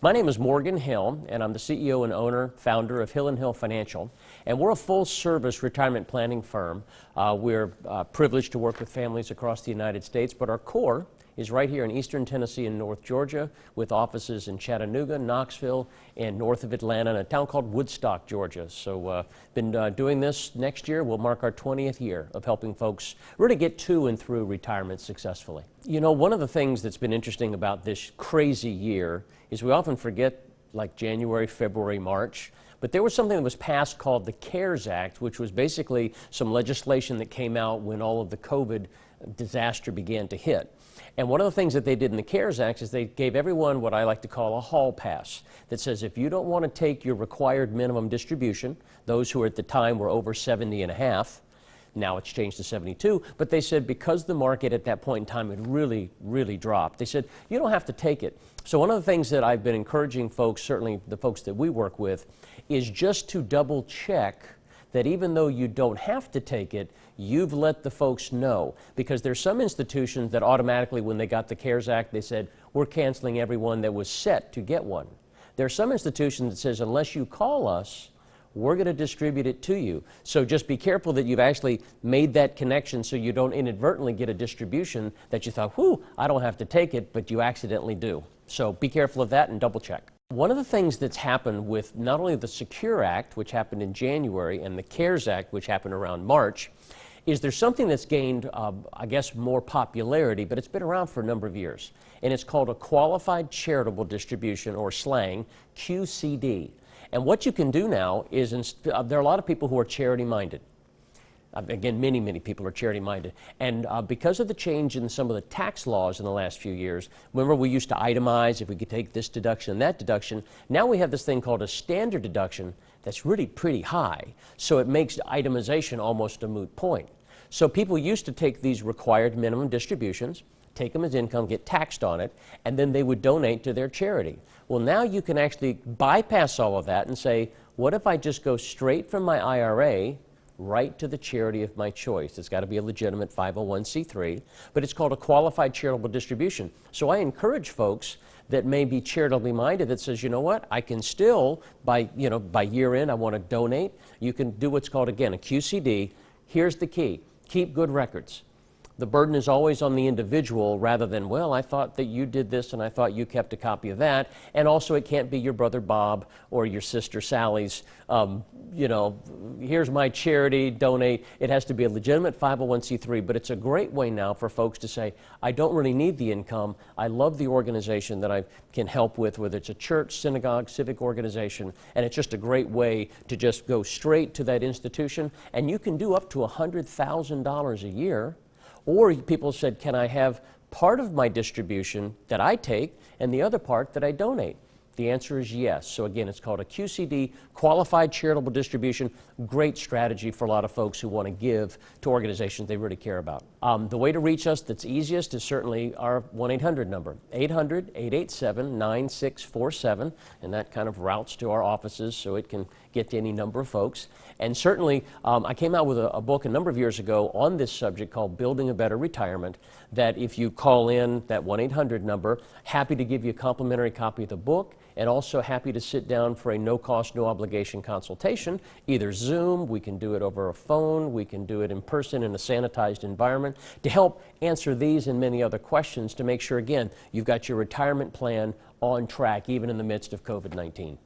My name is Morgan Hill, and I'm the CEO and owner, founder of Hill & Hill Financial, and we're a full-service retirement planning firm. We're privileged to work with families across the United States, but our core is right here in eastern Tennessee and North Georgia, with offices in Chattanooga, Knoxville, and north of Atlanta, in a town called Woodstock, Georgia. So been doing this. Next year we'll mark our 20th year of helping folks really get to and through retirement successfully. You know, one of the things that's been interesting about this crazy year is we often forget, like, January, February, March. But there was something that was passed called the CARES Act, which was basically some legislation that came out when all of the COVID disaster began to hit. And one of the things that they did in the CARES Act is they gave everyone what I like to call a hall pass that says if you don't want to take your required minimum distribution, those who at the time were over 70 and a half, now it's changed to 72, but they said because the market at that point in time had really dropped, they said you don't have to take it. So one of the things that I've been encouraging folks, certainly the folks that we work with, is just to double check that even though you don't have to take it, you've let the folks know. Because there's some institutions that automatically, when they got the CARES Act, they said, we're canceling everyone that was set to get one. There's some institutions that says, unless you call us, we're going to distribute it to you. So just be careful that you've actually made that connection so you don't inadvertently get a distribution that you thought, whew, I don't have to take it, but you accidentally do. So be careful of that and double check. One of the things that's happened with not only the Secure Act, which happened in January, and the CARES Act, which happened around March, is there's something that's gained, I guess, more popularity, but it's been around for a number of years. And it's called a Qualified Charitable Distribution, or slang, QCD. And what you can do now is, there are a lot of people who are charity-minded. Again, many people are charity-minded. And because of the change in some of the tax laws in the last few years, remember we used to itemize if we could take this deduction and that deduction. Now we have this thing called a standard deduction that's really pretty high. So it makes itemization almost a moot point. So people used to take these required minimum distributions, take them as income, get taxed on it, and then they would donate to their charity. Well, now you can actually bypass all of that and say, what if I just go straight from my IRA right to the charity of my choice? It's got to be a legitimate 501c3, but it's called a qualified charitable distribution. So I encourage folks that may be charitably minded that says, you know what, I can still, by year end, I want to donate. You can do what's called, again, a QCD. Here's the key: keep good records. The burden is always on the individual rather than, well, I thought that you did this and I thought you kept a copy of that. And also it can't be your brother Bob or your sister Sally's, here's my charity, donate. It has to be a legitimate 501c3, but it's a great way now for folks to say, I don't really need the income. I love the organization that I can help with, whether it's a church, synagogue, civic organization, and it's just a great way to just go straight to that institution. And you can do up to $100,000 a year. Or people said, can I have part of my distribution that I take and the other part that I donate? The answer is yes. So again, it's called a QCD, Qualified Charitable Distribution. Great strategy for a lot of folks who want to give to organizations they really care about. The way to reach us that's easiest is certainly our 1-800 number, 800-887-9647, and that kind of routes to our offices so it can get to any number of folks. And certainly, I came out with a book a number of years ago on this subject called Building a Better Retirement, that if you call in that 1-800 number, happy to give you a complimentary copy of the book, and also happy to sit down for a no-cost, no-obligation consultation, either Zoom, we can do it over a phone, we can do it in person in a sanitized environment, to help answer these and many other questions to make sure, again, you've got your retirement plan on track, even in the midst of COVID-19.